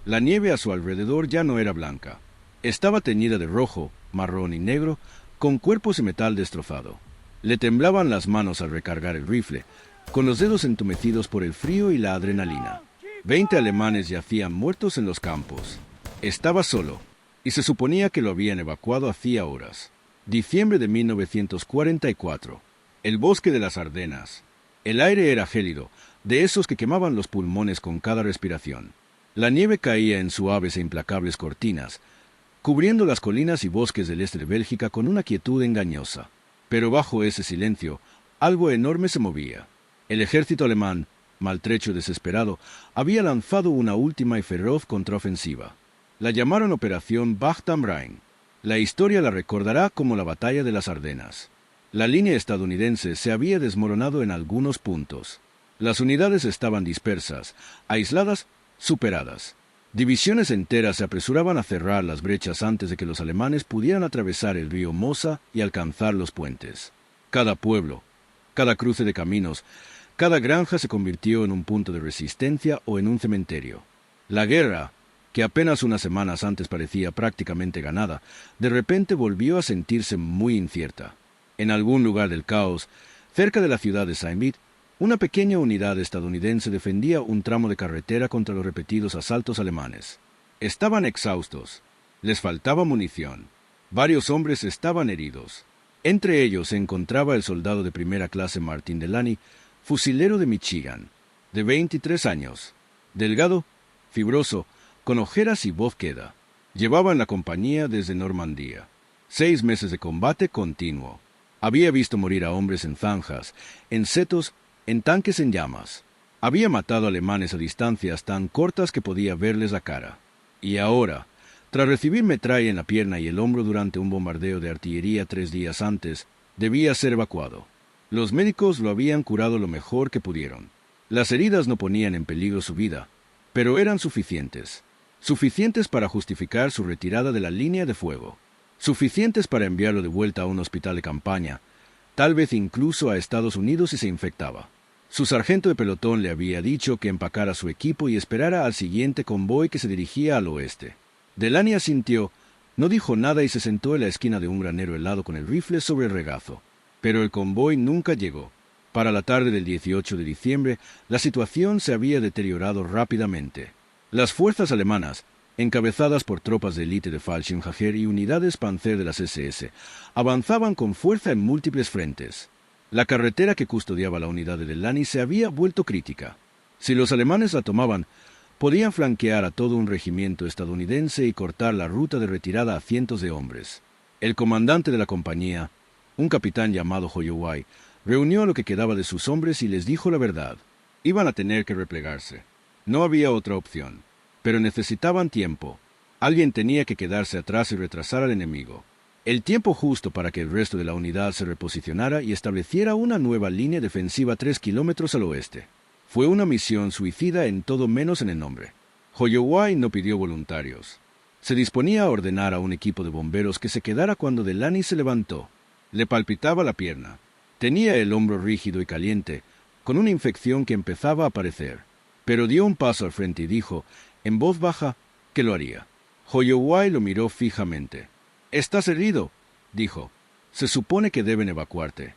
La nieve a su alrededor ya no era blanca. Estaba teñida de rojo, marrón y negro, con cuerpos y metal destrozado. Le temblaban las manos al recargar el rifle, con los dedos entumecidos por el frío y la adrenalina. 20 alemanes yacían muertos en los campos. Estaba solo, y se suponía que lo habían evacuado hacía horas. Diciembre de 1944. El bosque de las Ardenas. El aire era gélido, de esos que quemaban los pulmones con cada respiración. La nieve caía en suaves e implacables cortinas, cubriendo las colinas y bosques del este de Bélgica con una quietud engañosa. Pero bajo ese silencio, algo enorme se movía. El ejército alemán, maltrecho y desesperado, había lanzado una última y feroz contraofensiva. La llamaron Operación Wacht am Rhein. La historia la recordará como la Batalla de las Ardenas. La línea estadounidense se había desmoronado en algunos puntos. Las unidades estaban dispersas, aisladas, superadas. Divisiones enteras se apresuraban a cerrar las brechas antes de que los alemanes pudieran atravesar el río Mosa y alcanzar los puentes. Cada pueblo, cada cruce de caminos, cada granja se convirtió en un punto de resistencia o en un cementerio. La guerra, que apenas unas semanas antes parecía prácticamente ganada, de repente volvió a sentirse muy incierta. En algún lugar del caos, cerca de la ciudad de Saint-Vith, una pequeña unidad estadounidense defendía un tramo de carretera contra los repetidos asaltos alemanes. Estaban exhaustos. Les faltaba munición. Varios hombres estaban heridos. Entre ellos se encontraba el soldado de primera clase Martin Delany, fusilero de Michigan, de 23 años. Delgado, fibroso, con ojeras y voz queda. Llevaba en la compañía desde Normandía. 6 meses de combate continuo. Había visto morir a hombres en zanjas, en setos, en tanques en llamas. Había matado alemanes a distancias tan cortas que podía verles la cara. Y ahora, tras recibir metralla en la pierna y el hombro durante un bombardeo de artillería 3 días antes, debía ser evacuado. Los médicos lo habían curado lo mejor que pudieron. Las heridas no ponían en peligro su vida, pero eran suficientes. Suficientes para justificar su retirada de la línea de fuego. Suficientes para enviarlo de vuelta a un hospital de campaña, tal vez incluso a Estados Unidos si se infectaba. Su sargento de pelotón le había dicho que empacara su equipo y esperara al siguiente convoy que se dirigía al oeste. Delany asintió, no dijo nada y se sentó en la esquina de un granero helado con el rifle sobre el regazo. Pero el convoy nunca llegó. Para la tarde del 18 de diciembre, la situación se había deteriorado rápidamente. Las fuerzas alemanas, encabezadas por tropas de élite de Fallschirmjäger y unidades Panzer de las SS, avanzaban con fuerza en múltiples frentes. La carretera que custodiaba la unidad de Delany se había vuelto crítica. Si los alemanes la tomaban, podían flanquear a todo un regimiento estadounidense y cortar la ruta de retirada a cientos de hombres. El comandante de la compañía, un capitán llamado Hoyoway, reunió a lo que quedaba de sus hombres y les dijo la verdad. Iban a tener que replegarse. No había otra opción. Pero necesitaban tiempo. Alguien tenía que quedarse atrás y retrasar al enemigo. El tiempo justo para que el resto de la unidad se reposicionara y estableciera una nueva línea defensiva 3 kilómetros al oeste. Fue una misión suicida en todo menos en el nombre. Hoyoway no pidió voluntarios. Se disponía a ordenar a un equipo de bomberos que se quedara cuando Delany se levantó. Le palpitaba la pierna. Tenía el hombro rígido y caliente, con una infección que empezaba a aparecer. Pero dio un paso al frente y dijo, en voz baja, que lo haría. Hoyoway lo miró fijamente. «¿Estás herido?», dijo. «Se supone que deben evacuarte».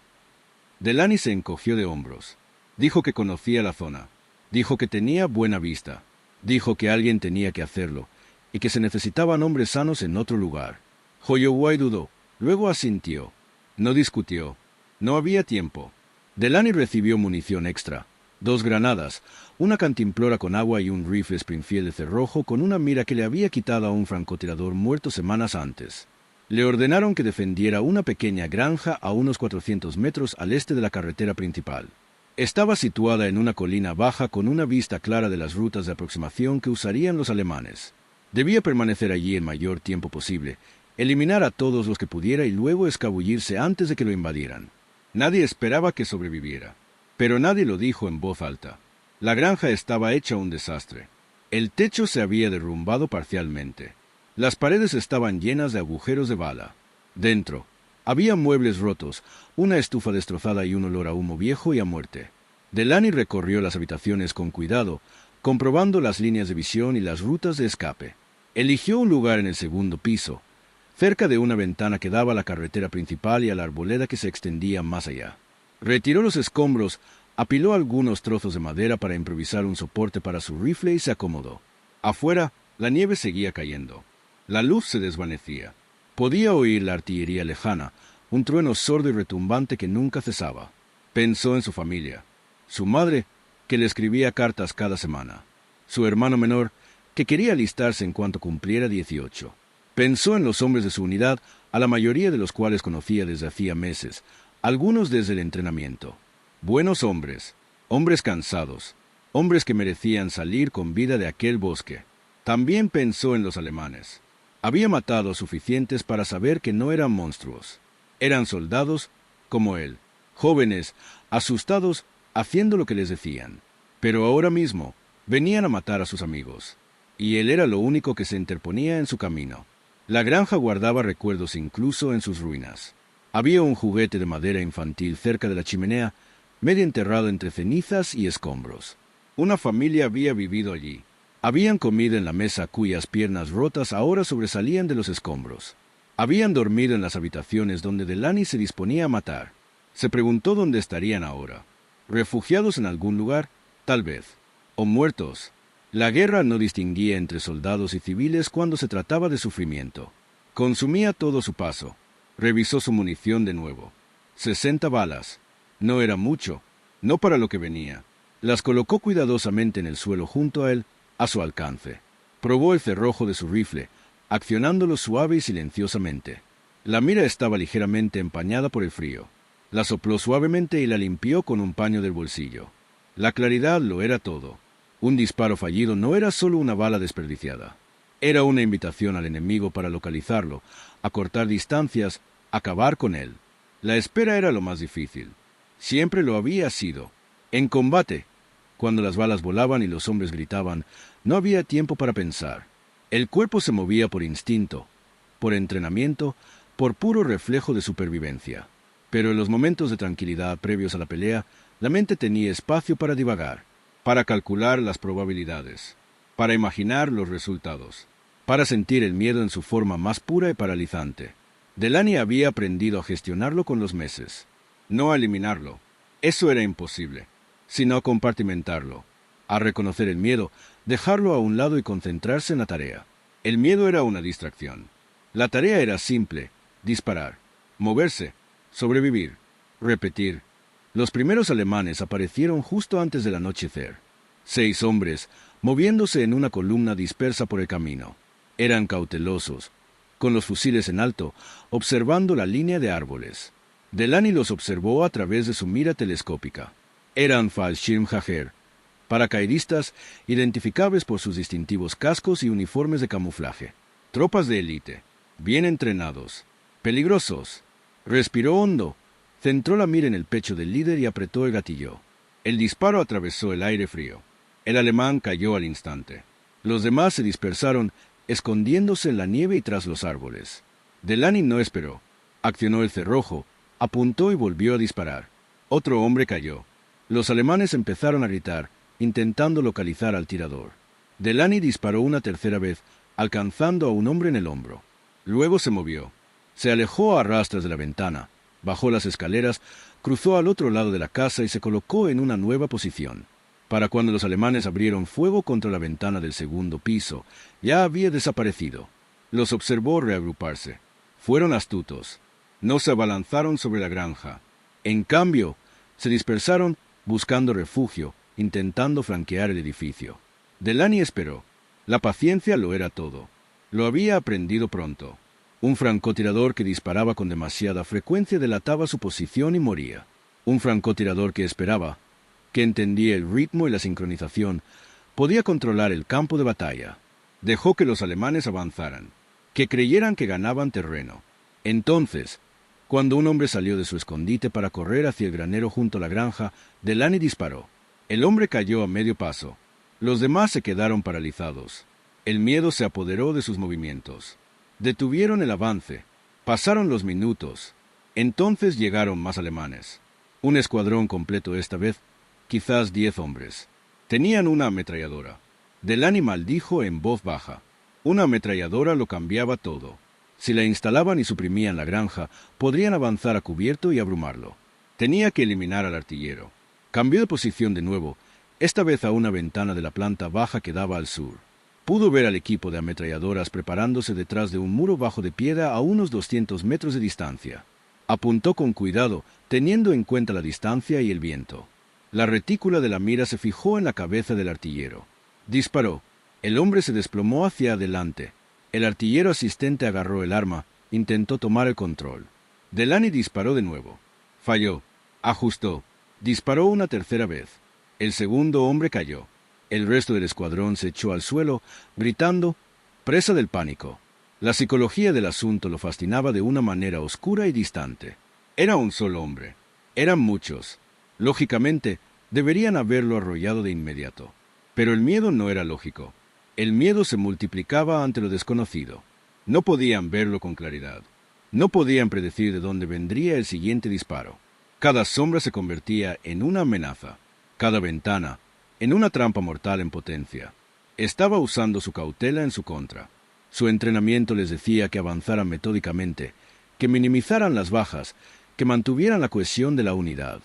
Delany se encogió de hombros. Dijo que conocía la zona. Dijo que tenía buena vista. Dijo que alguien tenía que hacerlo, y que se necesitaban hombres sanos en otro lugar. Hoyoway dudó, luego asintió. No discutió. No había tiempo. Delany recibió munición extra. 2 granadas, una cantimplora con agua y un rifle Springfield de cerrojo con una mira que le había quitado a un francotirador muerto semanas antes. Le ordenaron que defendiera una pequeña granja a unos 400 metros al este de la carretera principal. Estaba situada en una colina baja con una vista clara de las rutas de aproximación que usarían los alemanes. Debía permanecer allí el mayor tiempo posible, eliminar a todos los que pudiera y luego escabullirse antes de que lo invadieran. Nadie esperaba que sobreviviera. Pero nadie lo dijo en voz alta. La granja estaba hecha un desastre. El techo se había derrumbado parcialmente. Las paredes estaban llenas de agujeros de bala. Dentro, había muebles rotos, una estufa destrozada y un olor a humo viejo y a muerte. Delany recorrió las habitaciones con cuidado, comprobando las líneas de visión y las rutas de escape. Eligió un lugar en el segundo piso, cerca de una ventana que daba a la carretera principal y a la arboleda que se extendía más allá. Retiró los escombros, apiló algunos trozos de madera para improvisar un soporte para su rifle y se acomodó. Afuera, la nieve seguía cayendo. La luz se desvanecía. Podía oír la artillería lejana, un trueno sordo y retumbante que nunca cesaba. Pensó en su familia, su madre, que le escribía cartas cada semana, su hermano menor, que quería alistarse en cuanto cumpliera 18. Pensó en los hombres de su unidad, a la mayoría de los cuales conocía desde hacía meses, algunos desde el entrenamiento. Buenos hombres, hombres cansados, hombres que merecían salir con vida de aquel bosque. También pensó en los alemanes. Había matado suficientes para saber que no eran monstruos. Eran soldados como él, jóvenes, asustados, haciendo lo que les decían. Pero ahora mismo venían a matar a sus amigos, y él era lo único que se interponía en su camino. La granja guardaba recuerdos incluso en sus ruinas. Había un juguete de madera infantil cerca de la chimenea, medio enterrado entre cenizas y escombros. Una familia había vivido allí. Habían comido en la mesa cuyas piernas rotas ahora sobresalían de los escombros. Habían dormido en las habitaciones donde Delaney se disponía a matar. Se preguntó dónde estarían ahora. Refugiados en algún lugar, tal vez. O muertos. La guerra no distinguía entre soldados y civiles cuando se trataba de sufrimiento. Consumía todo su paso. Revisó su munición de nuevo. 60 balas. No era mucho, no para lo que venía. Las colocó cuidadosamente en el suelo junto a él, a su alcance. Probó el cerrojo de su rifle, accionándolo suave y silenciosamente. La mira estaba ligeramente empañada por el frío. La sopló suavemente y la limpió con un paño del bolsillo. La claridad lo era todo. Un disparo fallido no era solo una bala desperdiciada. Era una invitación al enemigo para localizarlo, acortar distancias, acabar con él. La espera era lo más difícil. Siempre lo había sido. En combate, cuando las balas volaban y los hombres gritaban, no había tiempo para pensar. El cuerpo se movía por instinto, por entrenamiento, por puro reflejo de supervivencia. Pero en los momentos de tranquilidad previos a la pelea, la mente tenía espacio para divagar, para calcular las probabilidades, para imaginar los resultados, para sentir el miedo en su forma más pura y paralizante. Delaney había aprendido a gestionarlo con los meses. No a eliminarlo, eso era imposible, sino a compartimentarlo, a reconocer el miedo, dejarlo a un lado y concentrarse en la tarea. El miedo era una distracción. La tarea era simple: disparar, moverse, sobrevivir, repetir. Los primeros alemanes aparecieron justo antes del anochecer. 6 hombres, moviéndose en una columna dispersa por el camino. Eran cautelosos, con los fusiles en alto, observando la línea de árboles. Delaney los observó a través de su mira telescópica. Eran Fallschirmjäger, paracaidistas identificables por sus distintivos cascos y uniformes de camuflaje. Tropas de élite, bien entrenados, peligrosos. Respiró hondo, centró la mira en el pecho del líder y apretó el gatillo. El disparo atravesó el aire frío. El alemán cayó al instante. Los demás se dispersaron, escondiéndose en la nieve y tras los árboles. Delaney no esperó. Accionó el cerrojo, apuntó y volvió a disparar. Otro hombre cayó. Los alemanes empezaron a gritar, intentando localizar al tirador. Delaney disparó una tercera vez, alcanzando a un hombre en el hombro. Luego se movió. Se alejó a rastras de la ventana, bajó las escaleras, cruzó al otro lado de la casa y se colocó en una nueva posición. Para cuando los alemanes abrieron fuego contra la ventana del segundo piso, ya había desaparecido. Los observó reagruparse. Fueron astutos. No se abalanzaron sobre la granja. En cambio, se dispersaron buscando refugio, intentando flanquear el edificio. Delaney esperó. La paciencia lo era todo. Lo había aprendido pronto. Un francotirador que disparaba con demasiada frecuencia delataba su posición y moría. Un francotirador que esperaba, que entendía el ritmo y la sincronización, podía controlar el campo de batalla. Dejó que los alemanes avanzaran, que creyeran que ganaban terreno. Entonces, cuando un hombre salió de su escondite para correr hacia el granero junto a la granja, Delaney disparó. El hombre cayó a medio paso. Los demás se quedaron paralizados. El miedo se apoderó de sus movimientos. Detuvieron el avance. Pasaron los minutos. Entonces llegaron más alemanes. Un escuadrón completo esta vez, quizás 10 hombres. Tenían una ametralladora. Delaney maldijo en voz baja. Una ametralladora lo cambiaba todo. Si la instalaban y suprimían la granja, podrían avanzar a cubierto y abrumarlo. Tenía que eliminar al artillero. Cambió de posición de nuevo, esta vez a una ventana de la planta baja que daba al sur. Pudo ver al equipo de ametralladoras preparándose detrás de un muro bajo de piedra a unos 200 metros de distancia. Apuntó con cuidado, teniendo en cuenta la distancia y el viento. La retícula de la mira se fijó en la cabeza del artillero. Disparó. El hombre se desplomó hacia adelante. El artillero asistente agarró el arma, intentó tomar el control. Delaney disparó de nuevo. Falló. Ajustó. Disparó una tercera vez. El segundo hombre cayó. El resto del escuadrón se echó al suelo, gritando, presa del pánico. La psicología del asunto lo fascinaba de una manera oscura y distante. Era un solo hombre. Eran muchos. Lógicamente, deberían haberlo arrollado de inmediato. Pero el miedo no era lógico. El miedo se multiplicaba ante lo desconocido. No podían verlo con claridad. No podían predecir de dónde vendría el siguiente disparo. Cada sombra se convertía en una amenaza. Cada ventana, en una trampa mortal en potencia. Estaba usando su cautela en su contra. Su entrenamiento les decía que avanzaran metódicamente, que minimizaran las bajas, que mantuvieran la cohesión de la unidad.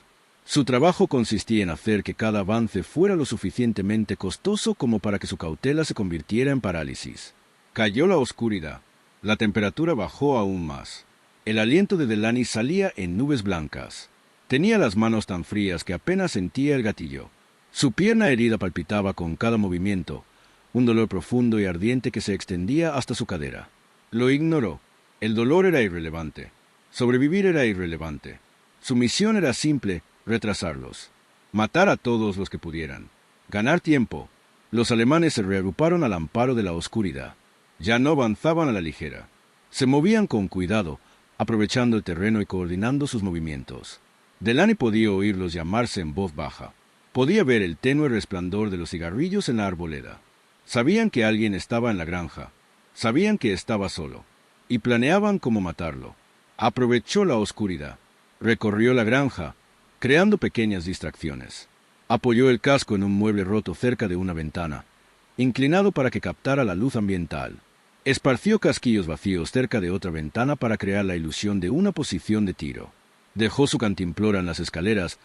Su trabajo consistía en hacer que cada avance fuera lo suficientemente costoso como para que su cautela se convirtiera en parálisis. Cayó la oscuridad. La temperatura bajó aún más. El aliento de Delaney salía en nubes blancas. Tenía las manos tan frías que apenas sentía el gatillo. Su pierna herida palpitaba con cada movimiento, un dolor profundo y ardiente que se extendía hasta su cadera. Lo ignoró. El dolor era irrelevante. Sobrevivir era irrelevante. Su misión era simple, retrasarlos. Matar a todos los que pudieran. Ganar tiempo. Los alemanes se reagruparon al amparo de la oscuridad. Ya no avanzaban a la ligera. Se movían con cuidado, aprovechando el terreno y coordinando sus movimientos. Delaney podía oírlos llamarse en voz baja. Podía ver el tenue resplandor de los cigarrillos en la arboleda. Sabían que alguien estaba en la granja. Sabían que estaba solo. Y planeaban cómo matarlo. Aprovechó la oscuridad. Recorrió la granja, creando pequeñas distracciones. Apoyó el casco en un mueble roto cerca de una ventana, inclinado para que captara la luz ambiental. Esparció casquillos vacíos cerca de otra ventana para crear la ilusión de una posición de tiro. Dejó su cantimplora en las escaleras,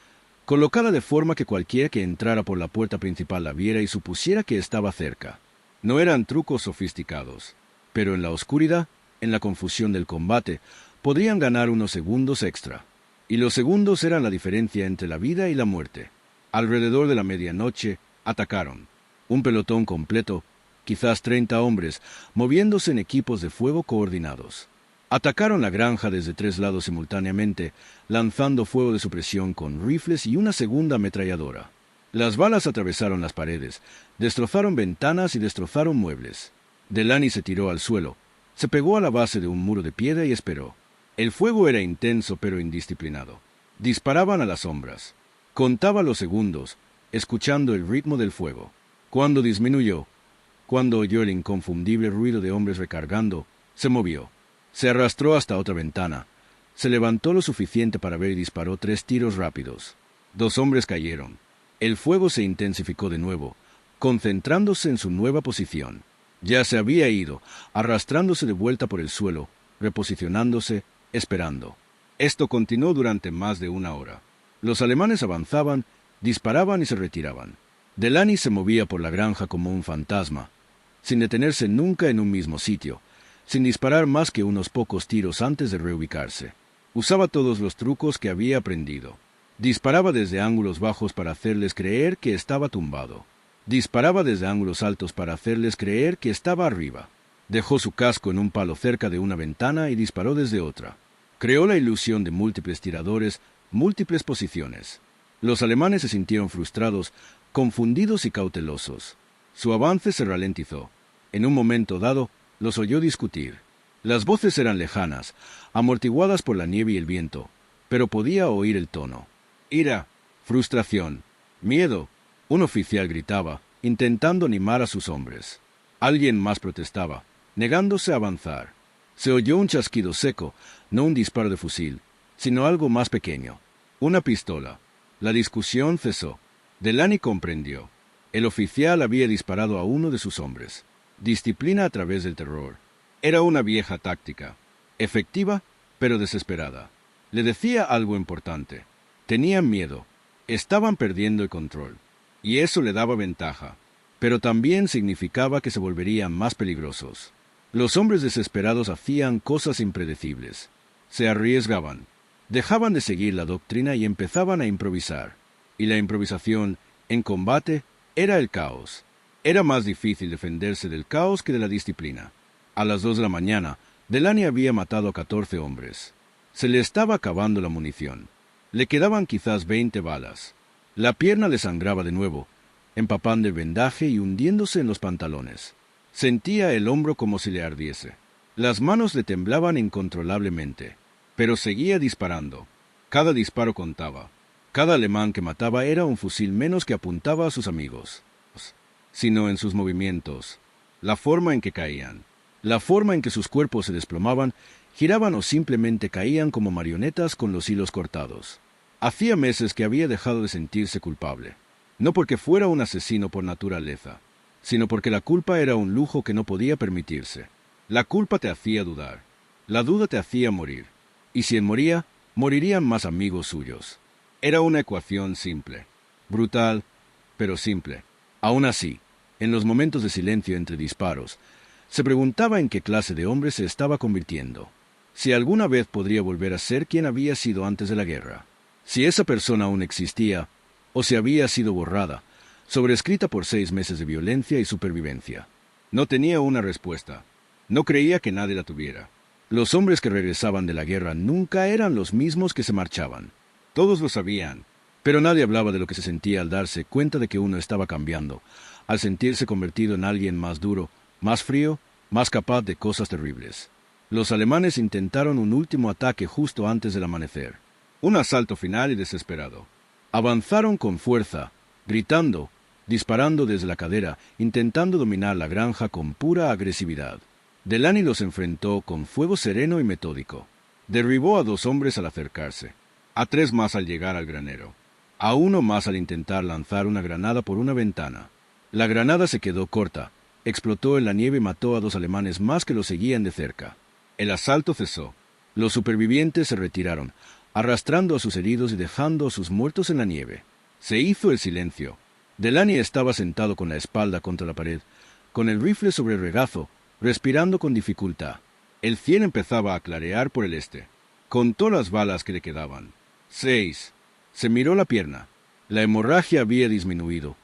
colocada de forma que cualquiera que entrara por la puerta principal la viera y supusiera que estaba cerca. No eran trucos sofisticados, pero en la oscuridad, en la confusión del combate, podrían ganar unos segundos extra. Y los segundos eran la diferencia entre la vida y la muerte. Alrededor de la medianoche, atacaron. Un pelotón completo, quizás 30 hombres, moviéndose en equipos de fuego coordinados. Atacaron la granja desde 3 lados simultáneamente, lanzando fuego de supresión con rifles y una segunda ametralladora. Las balas atravesaron las paredes, destrozaron ventanas y destrozaron muebles. Delaney se tiró al suelo, se pegó a la base de un muro de piedra y esperó. El fuego era intenso pero indisciplinado. Disparaban a las sombras. Contaba los segundos, escuchando el ritmo del fuego. Cuando disminuyó, cuando oyó el inconfundible ruido de hombres recargando, se movió. Se arrastró hasta otra ventana. Se levantó lo suficiente para ver y disparó 3 tiros rápidos. 2 hombres cayeron. El fuego se intensificó de nuevo, concentrándose en su nueva posición. Ya se había ido, arrastrándose de vuelta por el suelo, reposicionándose, esperando. Esto continuó durante más de 1 hora. Los alemanes avanzaban, disparaban y se retiraban. Delaney se movía por la granja como un fantasma, sin detenerse nunca en un mismo sitio, sin disparar más que unos pocos tiros antes de reubicarse. Usaba todos los trucos que había aprendido. Disparaba desde ángulos bajos para hacerles creer que estaba tumbado. Disparaba desde ángulos altos para hacerles creer que estaba arriba. Dejó su casco en un palo cerca de una ventana y disparó desde otra. Creó la ilusión de múltiples tiradores, múltiples posiciones. Los alemanes se sintieron frustrados, confundidos y cautelosos. Su avance se ralentizó. En un momento dado, los oyó discutir. Las voces eran lejanas, amortiguadas por la nieve y el viento, pero podía oír el tono. Ira, frustración, miedo. Un oficial gritaba, intentando animar a sus hombres. Alguien más protestaba, negándose a avanzar. Se oyó un chasquido seco, no un disparo de fusil, sino algo más pequeño. Una pistola. La discusión cesó. Delaney comprendió. El oficial había disparado a uno de sus hombres. Disciplina a través del terror. Era una vieja táctica, efectiva, pero desesperada. Le decía algo importante. Tenían miedo. Estaban perdiendo el control. Y eso le daba ventaja. Pero también significaba que se volverían más peligrosos. Los hombres desesperados hacían cosas impredecibles. Se arriesgaban. Dejaban de seguir la doctrina y empezaban a improvisar. Y la improvisación, en combate, era el caos. Era más difícil defenderse del caos que de la disciplina. A las 2 de la mañana, Delaney había matado a 14 hombres. Se le estaba acabando la munición. Le quedaban quizás 20 balas. La pierna le sangraba de nuevo, empapando el vendaje y hundiéndose en los pantalones. Sentía el hombro como si le ardiese. Las manos le temblaban incontrolablemente, pero seguía disparando. Cada disparo contaba. Cada alemán que mataba era un fusil menos que apuntaba a sus amigos, sino en sus movimientos, la forma en que caían, la forma en que sus cuerpos se desplomaban, giraban o simplemente caían como marionetas con los hilos cortados. Hacía meses que había dejado de sentirse culpable, no porque fuera un asesino por naturaleza, sino porque la culpa era un lujo que no podía permitirse. La culpa te hacía dudar, la duda te hacía morir, y si él moría, morirían más amigos suyos. Era una ecuación simple, brutal, pero simple. Aún así, en los momentos de silencio entre disparos, se preguntaba en qué clase de hombre se estaba convirtiendo, si alguna vez podría volver a ser quien había sido antes de la guerra, si esa persona aún existía, o si había sido borrada, sobrescrita por 6 meses de violencia y supervivencia. No tenía una respuesta. No creía que nadie la tuviera. Los hombres que regresaban de la guerra nunca eran los mismos que se marchaban. Todos lo sabían, pero nadie hablaba de lo que se sentía al darse cuenta de que uno estaba cambiando, al sentirse convertido en alguien más duro, más frío, más capaz de cosas terribles. Los alemanes intentaron un último ataque justo antes del amanecer. Un asalto final y desesperado. Avanzaron con fuerza, gritando, disparando desde la cadera, intentando dominar la granja con pura agresividad. Delaney los enfrentó con fuego sereno y metódico. Derribó a 2 hombres al acercarse, a 3 más al llegar al granero, a 1 más al intentar lanzar una granada por una ventana. La granada se quedó corta, explotó en la nieve y mató a 2 alemanes más que lo seguían de cerca. El asalto cesó. Los supervivientes se retiraron, arrastrando a sus heridos y dejando a sus muertos en la nieve. Se hizo el silencio. Delaney estaba sentado con la espalda contra la pared, con el rifle sobre el regazo, respirando con dificultad. El cielo empezaba a clarear por el este. Contó las balas que le quedaban. 6. Se miró la pierna. La hemorragia había disminuido,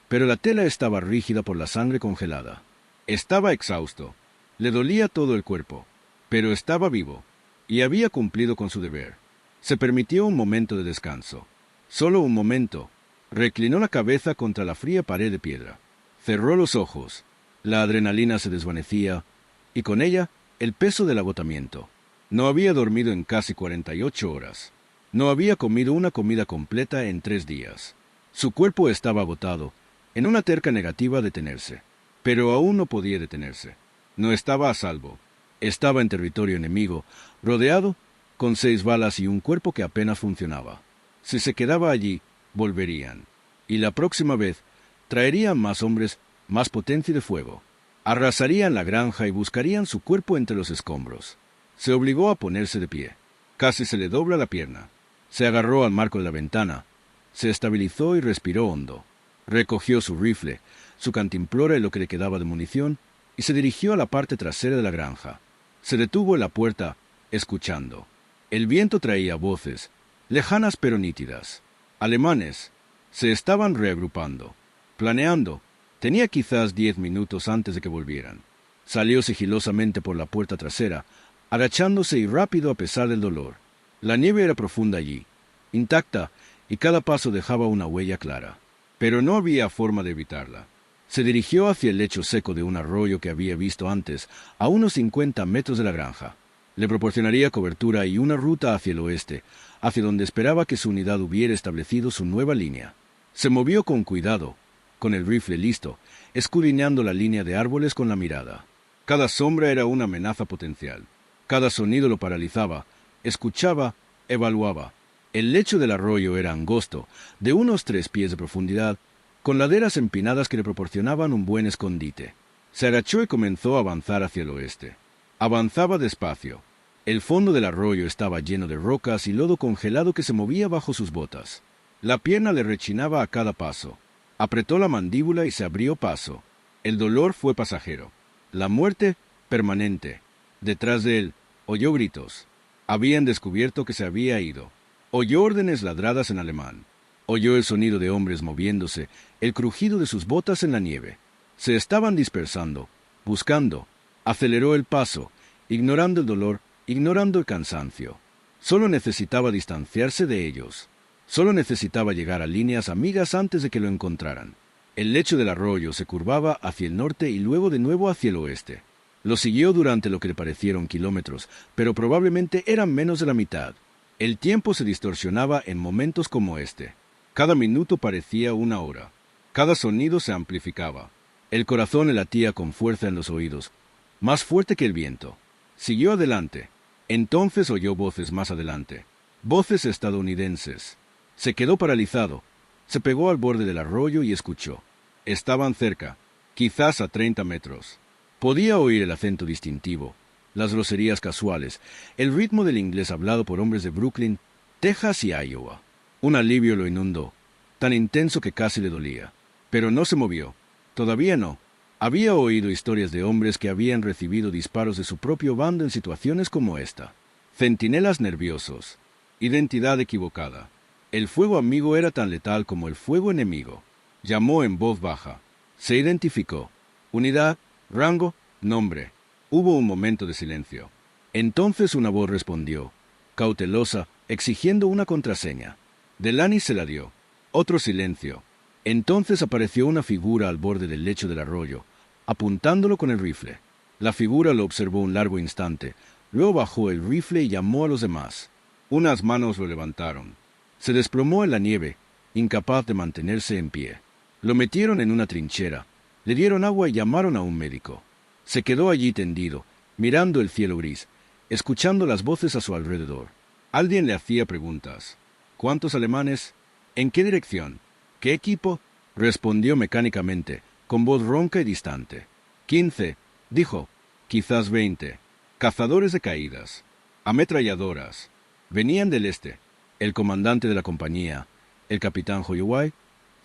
pero la tela estaba rígida por la sangre congelada. Estaba exhausto. Le dolía todo el cuerpo, pero estaba vivo, y había cumplido con su deber. Se permitió un momento de descanso. Solo un momento. Reclinó la cabeza contra la fría pared de piedra. Cerró los ojos. La adrenalina se desvanecía, y con ella el peso del agotamiento. No había dormido en casi 48 horas. No había comido una comida completa en 3 días. Su cuerpo estaba agotado, en una terca negativa a detenerse. Pero aún no podía detenerse. No estaba a salvo. Estaba en territorio enemigo, rodeado, con 6 balas y un cuerpo que apenas funcionaba. Si se quedaba allí, volverían. Y la próxima vez, traerían más hombres, más potencia de fuego. Arrasarían la granja y buscarían su cuerpo entre los escombros. Se obligó a ponerse de pie. Casi se le dobla la pierna. Se agarró al marco de la ventana. Se estabilizó y respiró hondo. Recogió su rifle, su cantimplora y lo que le quedaba de munición, y se dirigió a la parte trasera de la granja. Se detuvo en la puerta, escuchando. El viento traía voces, lejanas pero nítidas. Alemanes. Se estaban reagrupando, planeando. Tenía quizás 10 minutos antes de que volvieran. Salió sigilosamente por la puerta trasera, agachándose y rápido a pesar del dolor. La nieve era profunda allí, intacta, y cada paso dejaba una huella clara. Pero no había forma de evitarla. Se dirigió hacia el lecho seco de un arroyo que había visto antes, a unos 50 metros de la granja. Le proporcionaría cobertura y una ruta hacia el oeste, hacia donde esperaba que su unidad hubiera establecido su nueva línea. Se movió con cuidado, con el rifle listo, escudriñando la línea de árboles con la mirada. Cada sombra era una amenaza potencial. Cada sonido lo paralizaba. Escuchaba, evaluaba. El lecho del arroyo era angosto, de unos 3 pies de profundidad, con laderas empinadas que le proporcionaban un buen escondite. Se agachó y comenzó a avanzar hacia el oeste. Avanzaba despacio. El fondo del arroyo estaba lleno de rocas y lodo congelado que se movía bajo sus botas. La pierna le rechinaba a cada paso. Apretó la mandíbula y se abrió paso. El dolor fue pasajero. La muerte, permanente. Detrás de él, oyó gritos. Habían descubierto que se había ido. Oyó órdenes ladradas en alemán. Oyó el sonido de hombres moviéndose, el crujido de sus botas en la nieve. Se estaban dispersando, buscando. Aceleró el paso, ignorando el dolor, ignorando el cansancio. Solo necesitaba distanciarse de ellos. Solo necesitaba llegar a líneas amigas antes de que lo encontraran. El lecho del arroyo se curvaba hacia el norte y luego de nuevo hacia el oeste. Lo siguió durante lo que le parecieron kilómetros, pero probablemente eran menos de la mitad. El tiempo se distorsionaba en momentos como este. Cada minuto parecía una hora. Cada sonido se amplificaba. El corazón le latía con fuerza en los oídos, más fuerte que el viento. Siguió adelante. Entonces oyó voces más adelante. Voces estadounidenses. Se quedó paralizado. Se pegó al borde del arroyo y escuchó. Estaban cerca, quizás a 30 metros. Podía oír el acento distintivo, las groserías casuales, el ritmo del inglés hablado por hombres de Brooklyn, Texas y Iowa. Un alivio lo inundó, tan intenso que casi le dolía. Pero no se movió. Todavía no. Había oído historias de hombres que habían recibido disparos de su propio bando en situaciones como esta. Centinelas nerviosos. Identidad equivocada. El fuego amigo era tan letal como el fuego enemigo. Llamó en voz baja. Se identificó. Unidad, rango, nombre. Hubo un momento de silencio. Entonces una voz respondió, cautelosa, exigiendo una contraseña. Delaney se la dio. Otro silencio. Entonces apareció una figura al borde del lecho del arroyo, apuntándolo con el rifle. La figura lo observó un largo instante, luego bajó el rifle y llamó a los demás. Unas manos lo levantaron. Se desplomó en la nieve, incapaz de mantenerse en pie. Lo metieron en una trinchera, le dieron agua y llamaron a un médico. Se quedó allí tendido, mirando el cielo gris, escuchando las voces a su alrededor. Alguien le hacía preguntas. ¿Cuántos alemanes? ¿En qué dirección? ¿Qué equipo? Respondió mecánicamente, con voz ronca y distante. 15, dijo. Quizás 20. Cazadores de caídas. Ametralladoras. Venían del este. El comandante de la compañía, el capitán Hoyoway,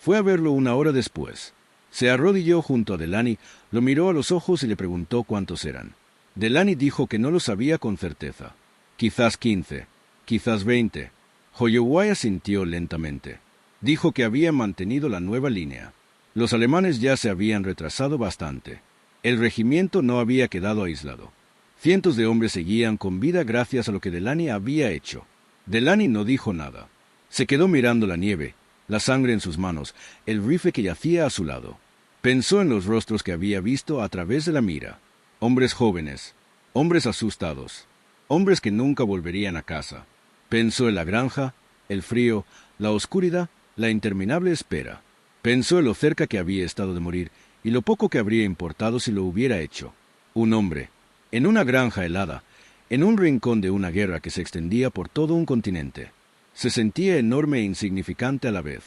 fue a verlo una hora después. Se arrodilló junto a Delaney, lo miró a los ojos y le preguntó cuántos eran. Delaney dijo que no lo sabía con certeza. Quizás 15, quizás 20. Hoyoway asintió lentamente. Dijo que había mantenido la nueva línea. Los alemanes ya se habían retrasado bastante. El regimiento no había quedado aislado. Cientos de hombres seguían con vida gracias a lo que Delaney había hecho. Delaney no dijo nada. Se quedó mirando la nieve, la sangre en sus manos, el rifle que yacía a su lado. Pensó en los rostros que había visto a través de la mira. Hombres jóvenes, hombres asustados, hombres que nunca volverían a casa. Pensó en la granja, el frío, la oscuridad, la interminable espera. Pensó en lo cerca que había estado de morir y lo poco que habría importado si lo hubiera hecho. Un hombre, en una granja helada, en un rincón de una guerra que se extendía por todo un continente. Se sentía enorme e insignificante a la vez.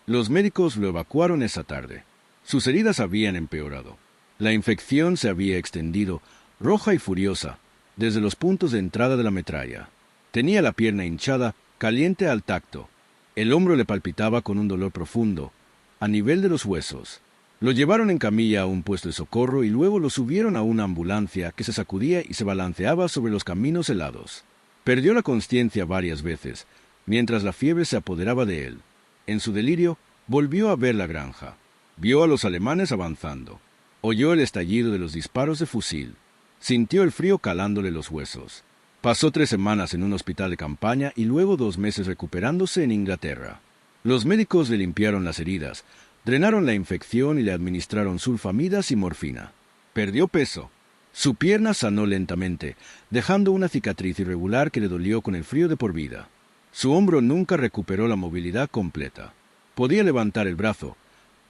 Los médicos lo evacuaron esa tarde. Sus heridas habían empeorado. La infección se había extendido, roja y furiosa, desde los puntos de entrada de la metralla. Tenía la pierna hinchada, caliente al tacto. El hombro le palpitaba con un dolor profundo, a nivel de los huesos. Lo llevaron en camilla a un puesto de socorro y luego lo subieron a una ambulancia que se sacudía y se balanceaba sobre los caminos helados. Perdió la consciencia varias veces, mientras la fiebre se apoderaba de él. En su delirio, volvió a ver la granja. Vio a los alemanes avanzando. Oyó el estallido de los disparos de fusil. Sintió el frío calándole los huesos. Pasó 3 semanas en un hospital de campaña y luego 2 meses recuperándose en Inglaterra. Los médicos le limpiaron las heridas, drenaron la infección y le administraron sulfamidas y morfina. Perdió peso. Su pierna sanó lentamente, dejando una cicatriz irregular que le dolió con el frío de por vida. Su hombro nunca recuperó la movilidad completa. Podía levantar el brazo,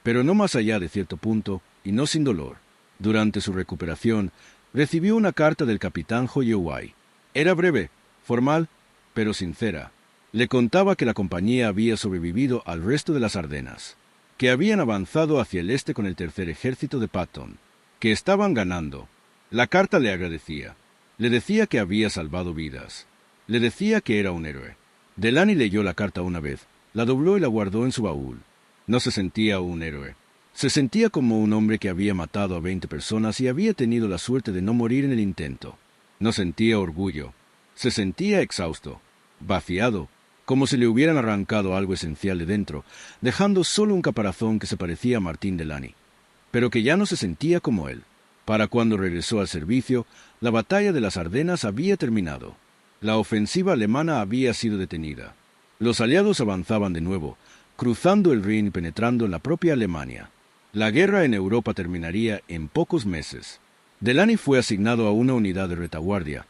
pero no más allá de cierto punto y no sin dolor. Durante su recuperación, recibió una carta del capitán Hoyoway. Era breve, formal, pero sincera. Le contaba que la compañía había sobrevivido al resto de las Ardenas, que habían avanzado hacia el este con el tercer ejército de Patton, que estaban ganando. La carta le agradecía. Le decía que había salvado vidas. Le decía que era un héroe. Delaney leyó la carta una vez, la dobló y la guardó en su baúl. No se sentía un héroe. Se sentía como un hombre que había matado a 20 personas y había tenido la suerte de no morir en el intento. No sentía orgullo. Se sentía exhausto, vaciado, como si le hubieran arrancado algo esencial de dentro, dejando solo un caparazón que se parecía a Martín Delaney, pero que ya no se sentía como él. Para cuando regresó al servicio, la batalla de las Ardenas había terminado. La ofensiva alemana había sido detenida. Los aliados avanzaban de nuevo, cruzando el Rin y penetrando en la propia Alemania. La guerra en Europa terminaría en pocos meses. Delaney fue asignado a una unidad de retaguardia,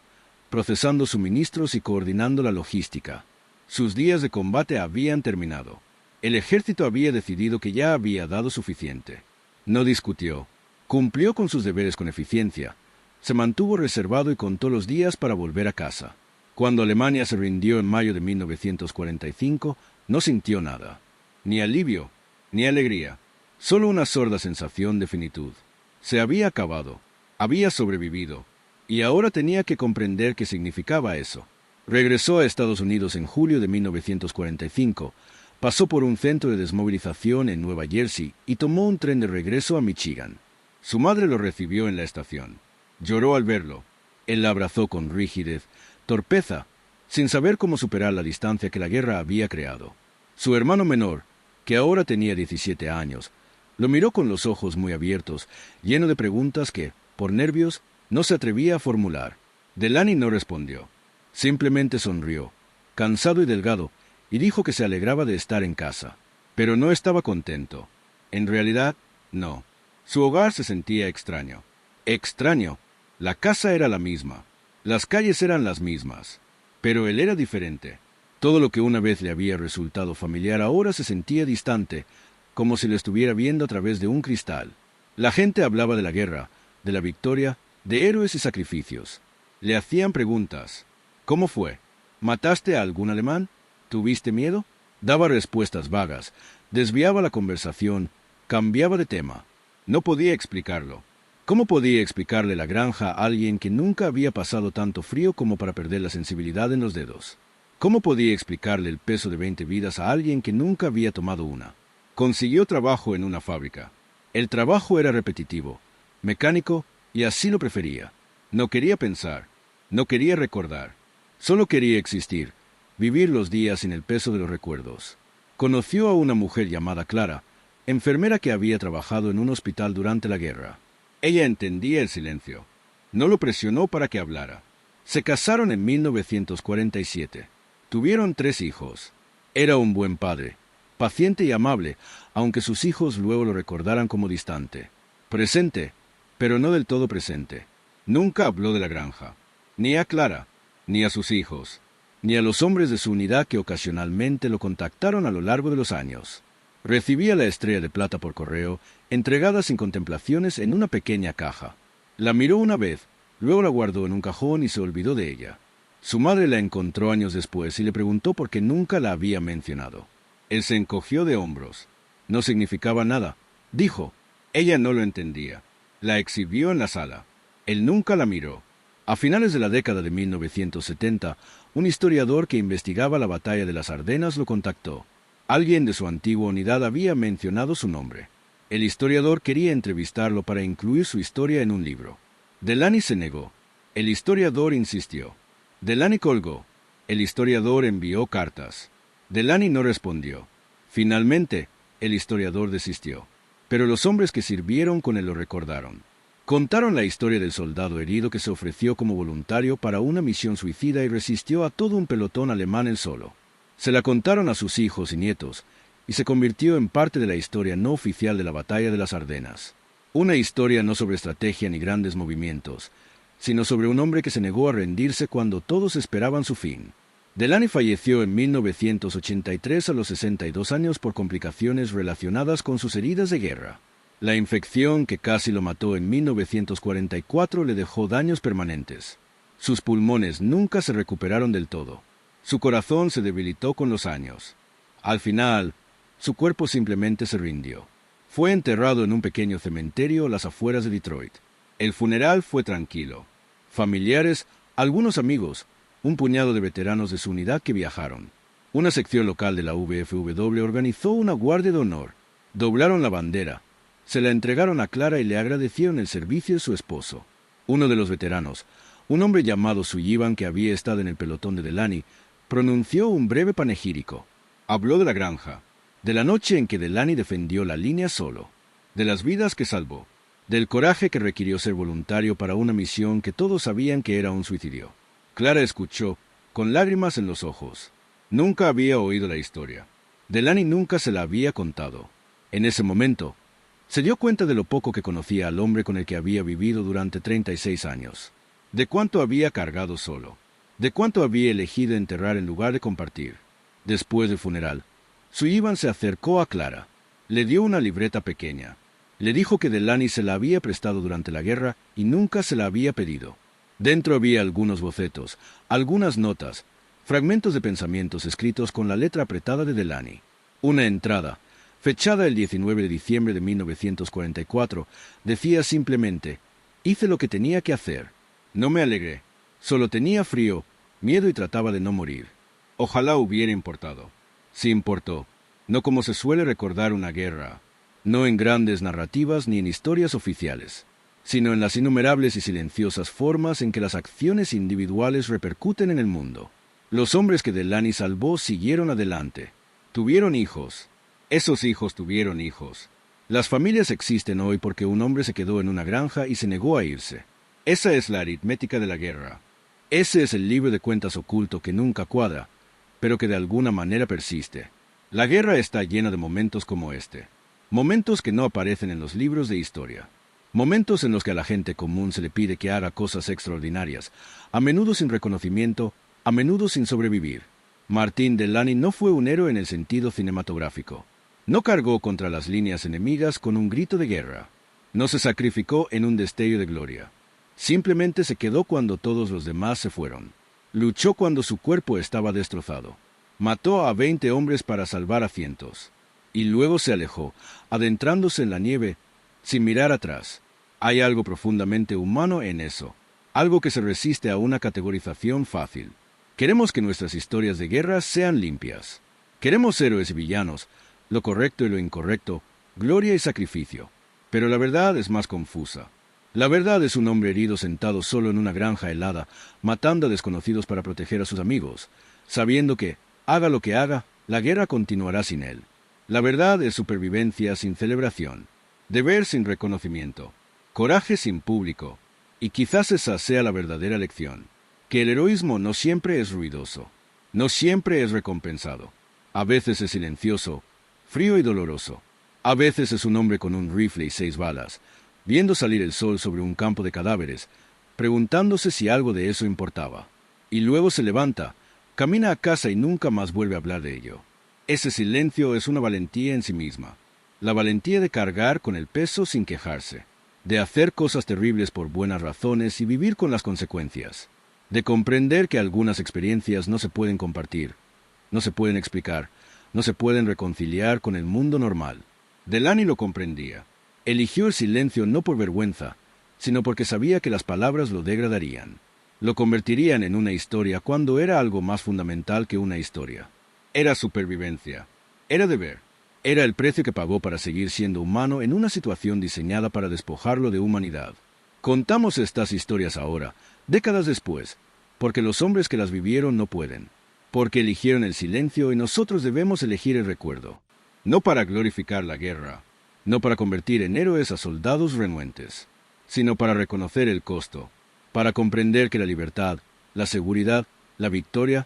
procesando suministros y coordinando la logística. Sus días de combate habían terminado. El ejército había decidido que ya había dado suficiente. No discutió. Cumplió con sus deberes con eficiencia. Se mantuvo reservado y contó los días para volver a casa. Cuando Alemania se rindió en mayo de 1945, no sintió nada. Ni alivio, ni alegría. Solo una sorda sensación de finitud. Se había acabado. Había sobrevivido. Y ahora tenía que comprender qué significaba eso. Regresó a Estados Unidos en julio de 1945, pasó por un centro de desmovilización en Nueva Jersey y tomó un tren de regreso a Michigan. Su madre lo recibió en la estación. Lloró al verlo. Él la abrazó con rigidez, torpeza, sin saber cómo superar la distancia que la guerra había creado. Su hermano menor, que ahora tenía 17 años, lo miró con los ojos muy abiertos, lleno de preguntas que, por nervios, no se atrevía a formular. Delaney no respondió. Simplemente sonrió, cansado y delgado, y dijo que se alegraba de estar en casa. Pero no estaba contento. En realidad, no. Su hogar se sentía extraño. Extraño. La casa era la misma. Las calles eran las mismas. Pero él era diferente. Todo lo que una vez le había resultado familiar ahora se sentía distante, como si lo estuviera viendo a través de un cristal. La gente hablaba de la guerra, de la victoria, de héroes y sacrificios. Le hacían preguntas. ¿Cómo fue? ¿Mataste a algún alemán? ¿Tuviste miedo? Daba respuestas vagas, desviaba la conversación, cambiaba de tema. No podía explicarlo. ¿Cómo podía explicarle la granja a alguien que nunca había pasado tanto frío como para perder la sensibilidad en los dedos? ¿Cómo podía explicarle el peso de 20 vidas a alguien que nunca había tomado una? Consiguió trabajo en una fábrica. El trabajo era repetitivo, mecánico, y así lo prefería. No quería pensar, no quería recordar. Solo quería existir, vivir los días sin el peso de los recuerdos. Conoció a una mujer llamada Clara, enfermera que había trabajado en un hospital durante la guerra. Ella entendía el silencio. No lo presionó para que hablara. Se casaron en 1947. Tuvieron 3 hijos. Era un buen padre, paciente y amable, aunque sus hijos luego lo recordaran como distante. Presente, pero no del todo presente. Nunca habló de la granja, ni a Clara, ni a sus hijos, ni a los hombres de su unidad que ocasionalmente lo contactaron a lo largo de los años. Recibía la estrella de plata por correo, entregada sin contemplaciones en una pequeña caja. La miró una vez, luego la guardó en un cajón y se olvidó de ella. Su madre la encontró años después y le preguntó por qué nunca la había mencionado. Él se encogió de hombros. No significaba nada, dijo. Ella no lo entendía. La exhibió en la sala. Él nunca la miró. A finales de la década de 1970, un historiador que investigaba la batalla de las Ardenas lo contactó. Alguien de su antigua unidad había mencionado su nombre. El historiador quería entrevistarlo para incluir su historia en un libro. Delaney se negó. El historiador insistió. Delaney colgó. El historiador envió cartas. Delaney no respondió. Finalmente, el historiador desistió. Pero los hombres que sirvieron con él lo recordaron. Contaron la historia del soldado herido que se ofreció como voluntario para una misión suicida y resistió a todo un pelotón alemán él solo. Se la contaron a sus hijos y nietos, y se convirtió en parte de la historia no oficial de la batalla de las Ardenas. Una historia no sobre estrategia ni grandes movimientos, sino sobre un hombre que se negó a rendirse cuando todos esperaban su fin. Delaney falleció en 1983 a los 62 años por complicaciones relacionadas con sus heridas de guerra. La infección que casi lo mató en 1944 le dejó daños permanentes. Sus pulmones nunca se recuperaron del todo. Su corazón se debilitó con los años. Al final, Su cuerpo simplemente se rindió. Fue enterrado en un pequeño cementerio a las afueras de Detroit. El funeral fue tranquilo. Familiares, algunos amigos, un puñado de veteranos de su unidad que viajaron. Una sección local de la VFW organizó una guardia de honor. Doblaron la bandera. Se la entregaron a Clara y le agradecieron el servicio de su esposo. Uno de los veteranos, un hombre llamado Sullivan que había estado en el pelotón de Delaney, pronunció un breve panegírico. Habló de la granja, de la noche en que Delaney defendió la línea solo, de las vidas que salvó, del coraje que requirió ser voluntario para una misión que todos sabían que era un suicidio. Clara escuchó, con lágrimas en los ojos. Nunca había oído la historia. Delaney nunca se la había contado. En ese momento, se dio cuenta de lo poco que conocía al hombre con el que había vivido durante 36 años, de cuánto había cargado solo, de cuánto había elegido enterrar en lugar de compartir. Después del funeral, Sullivan se acercó a Clara, le dio una libreta pequeña, le dijo que Delaney se la había prestado durante la guerra y nunca se la había pedido. Dentro había algunos bocetos, algunas notas, fragmentos de pensamientos escritos con la letra apretada de Delaney. Una entrada, fechada el 19 de diciembre de 1944, decía simplemente: hice lo que tenía que hacer. No me alegré. Solo tenía frío, miedo y trataba de no morir. Ojalá hubiera importado. Sí importó. No como se suele recordar una guerra. No en grandes narrativas ni en historias oficiales, sino en las innumerables y silenciosas formas en que las acciones individuales repercuten en el mundo. Los hombres que Delaney salvó siguieron adelante. Tuvieron hijos. Esos hijos tuvieron hijos. Las familias existen hoy porque un hombre se quedó en una granja y se negó a irse. Esa es la aritmética de la guerra. Ese es el libro de cuentas oculto que nunca cuadra, pero que de alguna manera persiste. La guerra está llena de momentos como este. Momentos que no aparecen en los libros de historia. Momentos en los que a la gente común se le pide que haga cosas extraordinarias, a menudo sin reconocimiento, a menudo sin sobrevivir. Martin Delaney no fue un héroe en el sentido cinematográfico. No cargó contra las líneas enemigas con un grito de guerra. No se sacrificó en un destello de gloria. Simplemente se quedó cuando todos los demás se fueron. Luchó cuando su cuerpo estaba destrozado. Mató a 20 hombres para salvar a cientos. Y luego se alejó, adentrándose en la nieve, sin mirar atrás. Hay algo profundamente humano en eso. Algo que se resiste a una categorización fácil. Queremos que nuestras historias de guerra sean limpias. Queremos héroes y villanos, lo correcto y lo incorrecto, gloria y sacrificio. Pero la verdad es más confusa. La verdad es un hombre herido sentado solo en una granja helada, matando a desconocidos para proteger a sus amigos, sabiendo que, haga lo que haga, la guerra continuará sin él. La verdad es supervivencia sin celebración, deber sin reconocimiento, coraje sin público, y quizás esa sea la verdadera lección, que el heroísmo no siempre es ruidoso, no siempre es recompensado. A veces es silencioso, frío y doloroso. A veces es un hombre con un rifle y 6 balas, viendo salir el sol sobre un campo de cadáveres, preguntándose si algo de eso importaba. Y luego se levanta, camina a casa y nunca más vuelve a hablar de ello. Ese silencio es una valentía en sí misma. La valentía de cargar con el peso sin quejarse, de hacer cosas terribles por buenas razones y vivir con las consecuencias, de comprender que algunas experiencias no se pueden compartir, no se pueden explicar, no se pueden reconciliar con el mundo normal. Delaney lo comprendía. Eligió el silencio no por vergüenza, sino porque sabía que las palabras lo degradarían. Lo convertirían en una historia cuando era algo más fundamental que una historia. Era supervivencia. Era deber. Era el precio que pagó para seguir siendo humano en una situación diseñada para despojarlo de humanidad. Contamos estas historias ahora, décadas después, porque los hombres que las vivieron no pueden. Porque eligieron el silencio y nosotros debemos elegir el recuerdo. No para glorificar la guerra, no para convertir en héroes a soldados renuentes, sino para reconocer el costo, para comprender que la libertad, la seguridad, la victoria,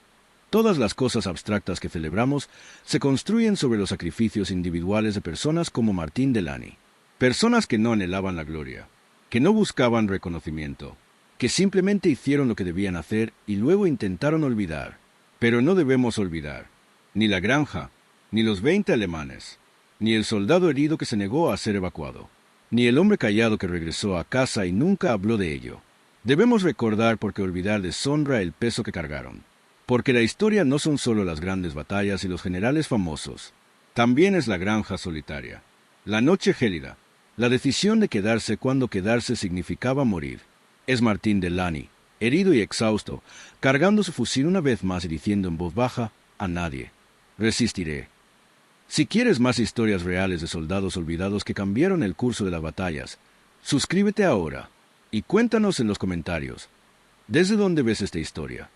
todas las cosas abstractas que celebramos, se construyen sobre los sacrificios individuales de personas como Martin Delaney. Personas que no anhelaban la gloria, que no buscaban reconocimiento, que simplemente hicieron lo que debían hacer y luego intentaron olvidar. Pero no debemos olvidar, ni la granja, ni los 20 alemanes, ni el soldado herido que se negó a ser evacuado, ni el hombre callado que regresó a casa y nunca habló de ello. Debemos recordar porque olvidar deshonra el peso que cargaron. Porque la historia no son solo las grandes batallas y los generales famosos. También es la granja solitaria. La noche gélida. La decisión de quedarse cuando quedarse significaba morir. Es Martín Delany, herido y exhausto, cargando su fusil una vez más y diciendo en voz baja, a nadie. Resistiré. Si quieres más historias reales de soldados olvidados que cambiaron el curso de las batallas, suscríbete ahora y cuéntanos en los comentarios. ¿Desde dónde ves esta historia?